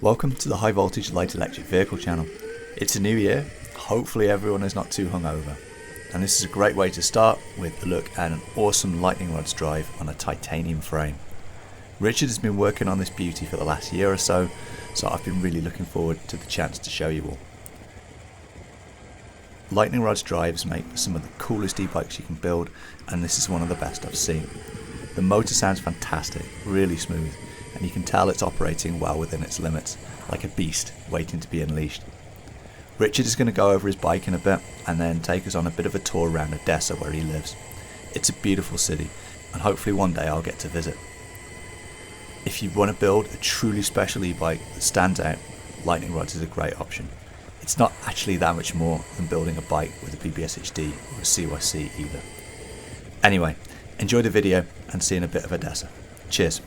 Welcome to the High Voltage Light Electric Vehicle channel. It's a new year, hopefully everyone is not too hungover. And this is a great way to start with a look at an awesome lightning rods drive on a titanium frame. Richard has been working on this beauty for the last year or so I've been really looking forward to the chance to show you all. Lightning rods drives make for some of the coolest e-bikes you can build, and this is one of the best I've seen. The motor sounds fantastic, really smooth, and you can tell it's operating well within its limits, like a beast waiting to be unleashed. Richard is going to go over his bike in a bit and then take us on a bit of a tour around Odessa where he lives. It's a beautiful city, and hopefully one day I'll get to visit. If you want to build a truly special e-bike that stands out, lightning rods is a great option. It's not actually that much more than building a bike with a PBS HD or a CYC either. Anyway, enjoy the video and see you in a bit of Odessa. Cheers.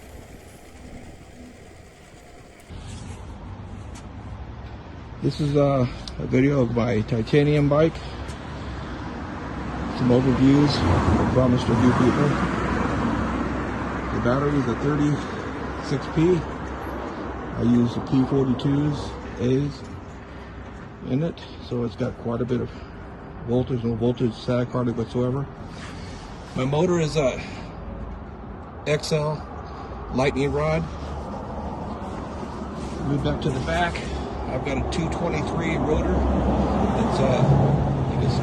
This is a video of my titanium bike. Some overviews I promised a few people. The battery is a 36P. I use the P42A's in it, so it's got quite a bit of voltage, no voltage static hardly whatsoever. My motor is a XL lightning rod. Move back to the back. I've got a 223 rotor. It's I think it's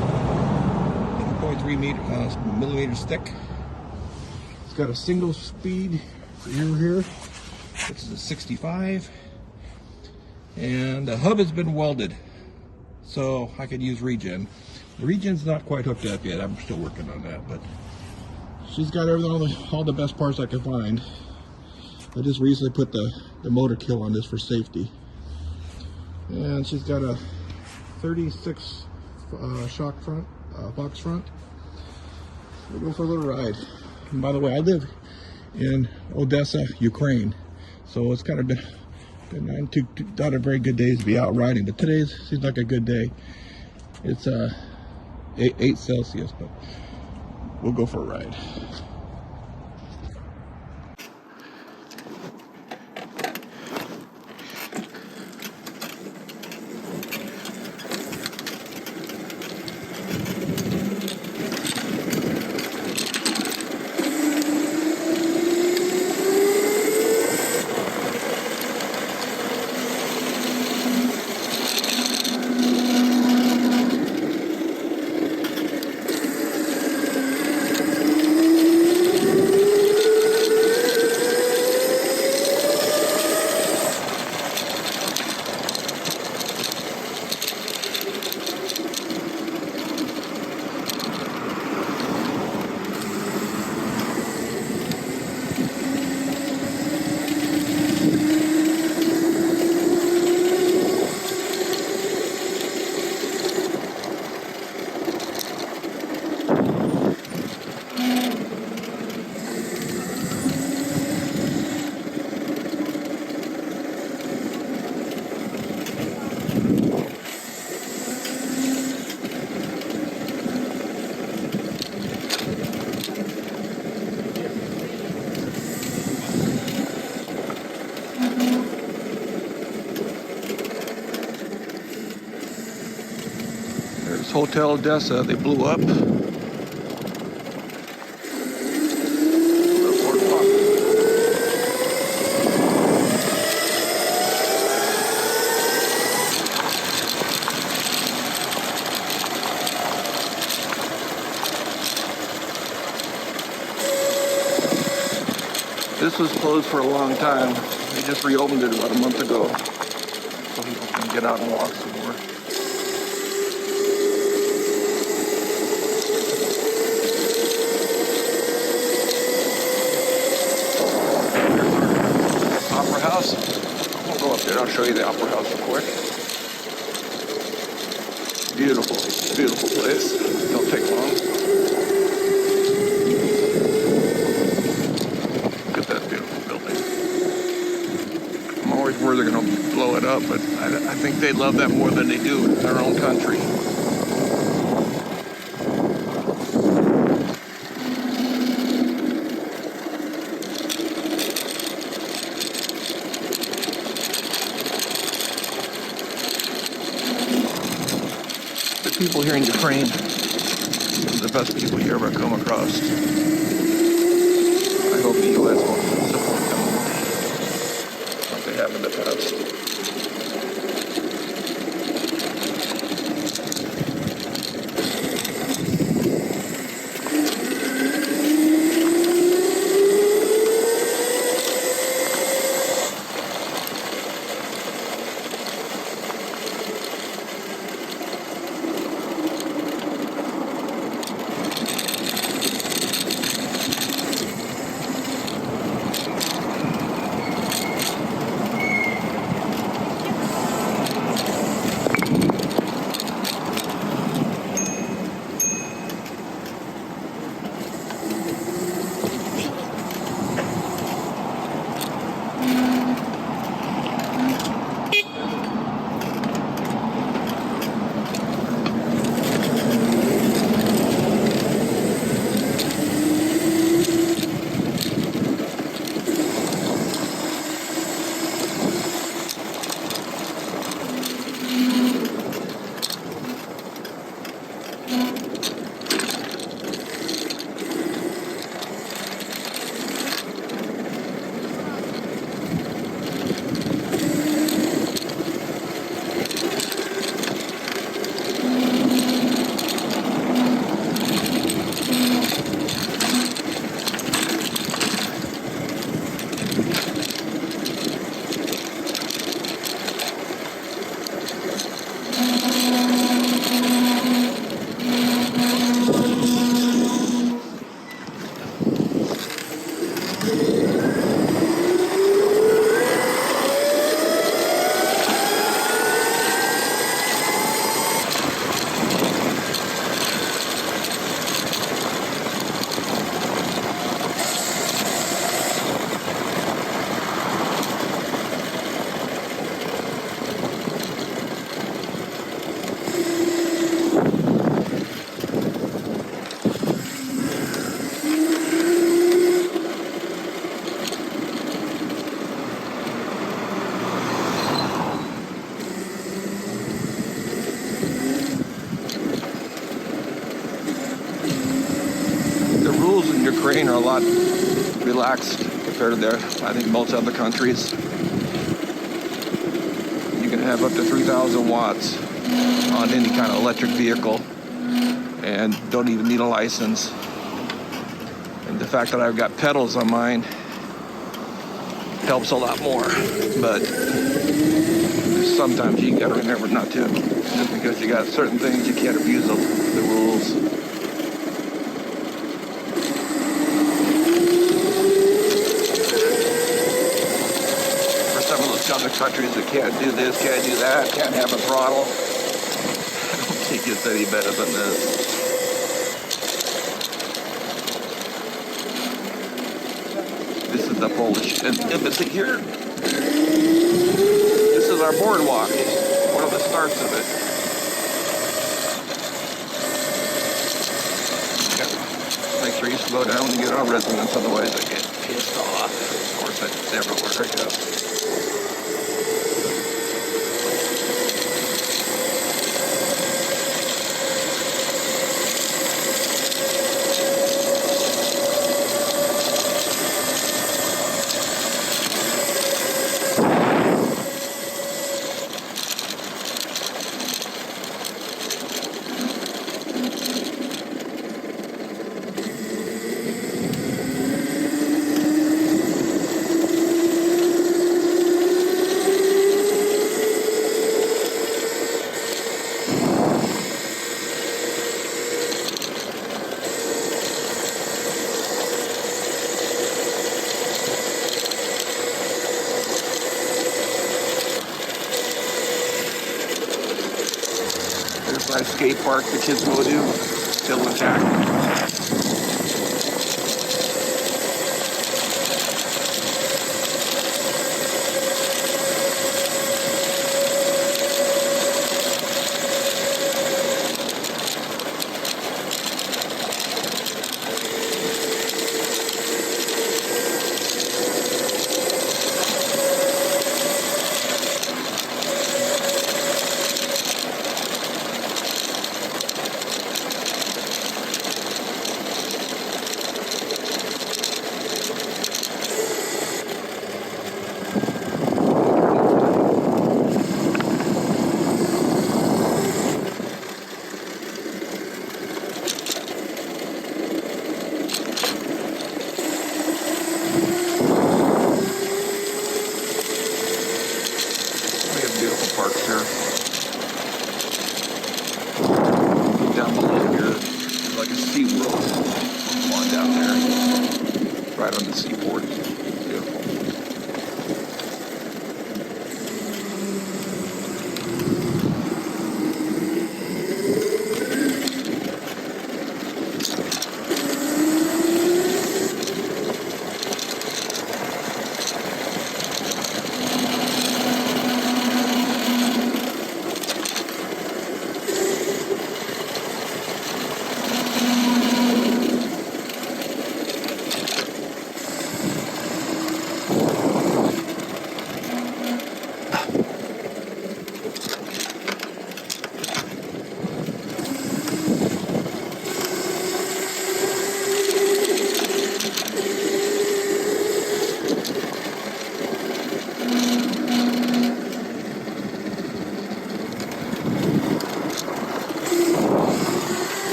2.3 millimeters thick. It's got a single speed rear here. This is a 65, and the hub has been welded, so I could use regen. The regen's not quite hooked up yet. I'm still working on that, but she's got everything, all the best parts I could find. I just recently put the motor kill on this for safety. And she's got a 36 shock front, box front. We'll go for a little ride. And by the way, I live in Odessa, Ukraine, so it's kind of been not a very good day to be out riding, but today seems like a good day. It's 8 Celsius, but we'll go for a ride. Hotel Odessa, they blew up. This was closed for a long time. They just reopened it about a month ago, so people can get out and walk some more. Opera House. We'll go up there. I'll show you the Opera House real quick. Beautiful, beautiful place. Don't take long. Look at that beautiful building. I'm always worried they're going to blow it up, but I think they love that more than they do in their own country. people here in Ukraine. Some of the best people you ever come across. I hope the U.S. will support them like they have in the past. Ukraine are a lot relaxed compared to I think most other countries. You can have up to 3,000 watts on any kind of electric vehicle and don't even need a license. And the fact that I've got pedals on mine helps a lot more. But sometimes you gotta remember not to, just because you got certain things you can't abuse the rules. Other countries that can't do this, can't do that, can't have a throttle. I don't think it's any better than this. This is the Polish embassy here. This is our boardwalk, one of the starts of it. Make sure you slow down when you get on residence, otherwise I get pissed off. Of course, that's everywhere I go. My skate park the kids go to, still intact.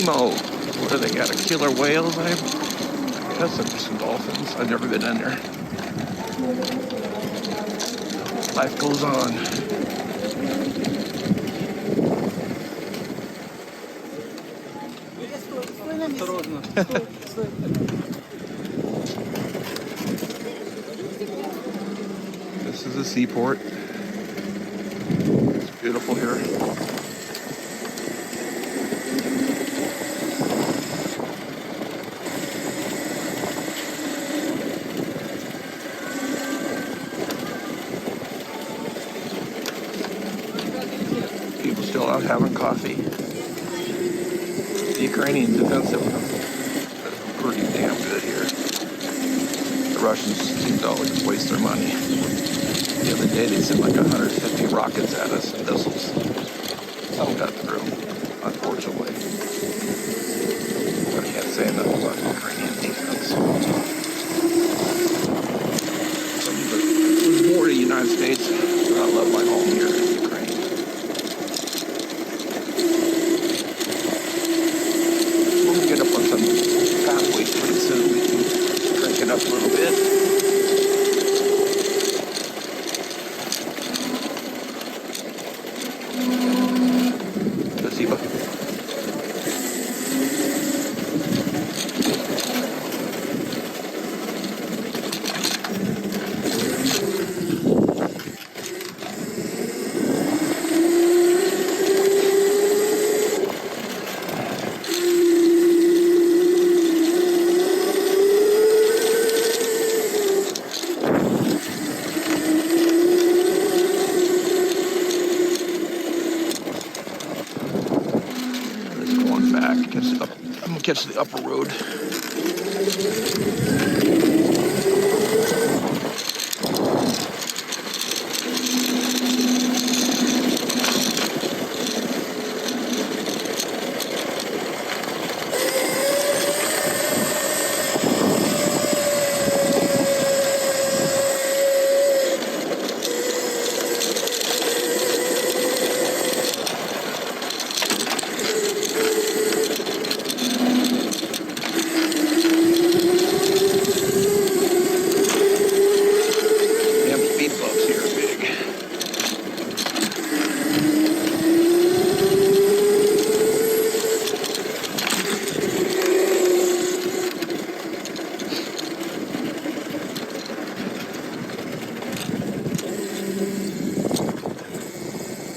Nemo. What do they got? A killer whales? I guess some dolphins. I've never been in there. Life goes on. This is a seaport. It's beautiful here. People still out having coffee. The Ukrainian defensive is pretty damn good here. The Russians seem to always waste their money. The other day they sent like 150 rockets at us and missiles. Some got through, unfortunately. But I can't say enough about the Ukrainian defense. I was born in the United States, but I love my home here in Ukraine. We'll get up on some pathways pretty soon. We can drink it up a little bit. I'm gonna catch the upper road.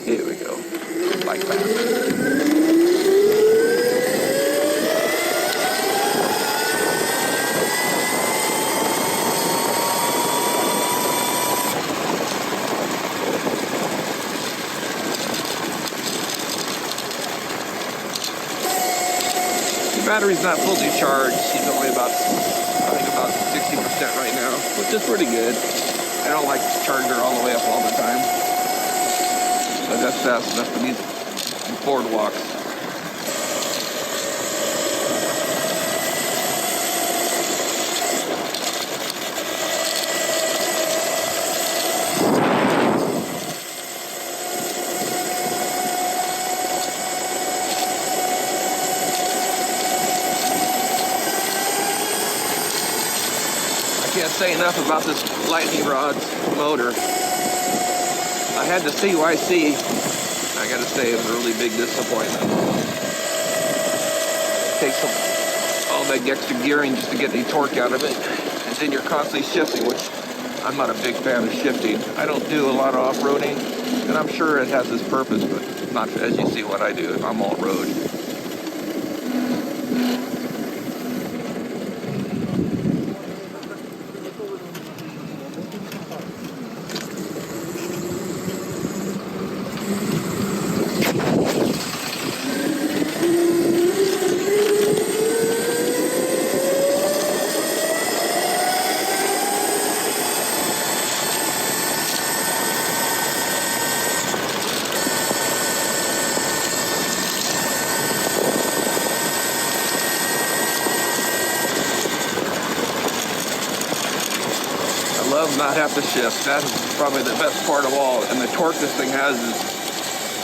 Here we go. Bike path. The battery's not fully charged. She's only about, I think about 60% right now, which is pretty good. I don't like to charge her all the way up all the time. But that's fast enough for these boardwalks. I can't say enough about this lightning rod motor. I had the CYC. I gotta say, it was a really big disappointment. It takes all that extra gearing just to get the torque out of it, and then you're constantly shifting, which I'm not a big fan of shifting. I don't do a lot of off-roading, and I'm sure it has its purpose, but not as you see what I do. I'm all road. Love not have to shift. That is probably the best part of all. And the torque this thing has is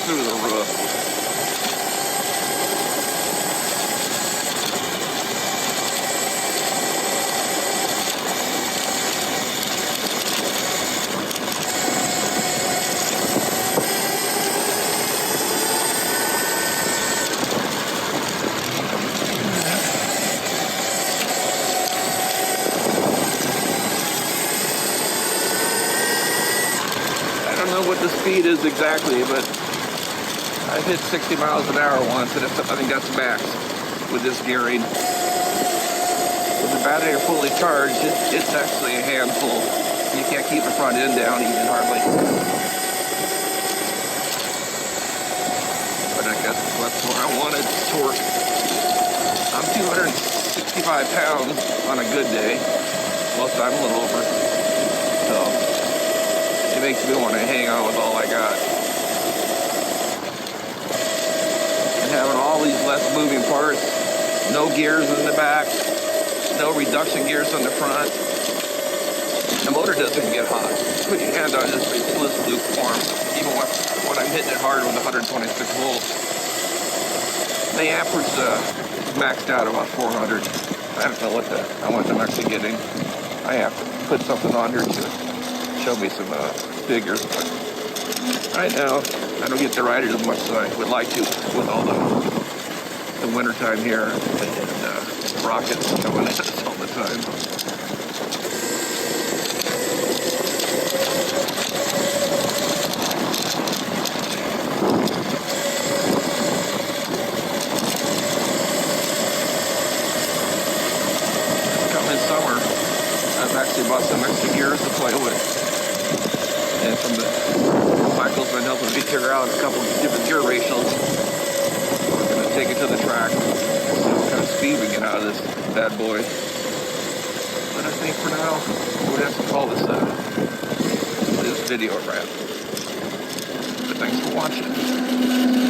through the roof. speed is exactly, but I've hit 60 miles an hour once, and I think that's max with this gearing. With the battery fully charged, it's actually a handful. You can't keep the front end down even hardly. But I guess that's what I wanted, torque. I'm 265 pounds on a good day. Most of the time a little over. So it makes me want to hang on with all I got. And having all these less moving parts, no gears in the back, no reduction gears on the front. The motor doesn't get hot. Put your hand on it, it's lukewarm. Even when I'm hitting it hard with 126 volts. The amperage is maxed out about 400. I don't know how much I'm actually getting. I have to put something on here to show me some figures. But right now, I don't get to ride it as much as I would like to with all the winter time here and rockets coming at us all the time. Summer, I've actually bought some extra gears to play with, and from Michael's been helping me figure out a couple of different gear ratios. We're going to take it to the track, see what kind of speed we get out of this bad boy. But I think for now, we would have to call this video a wrap. But thanks for watching.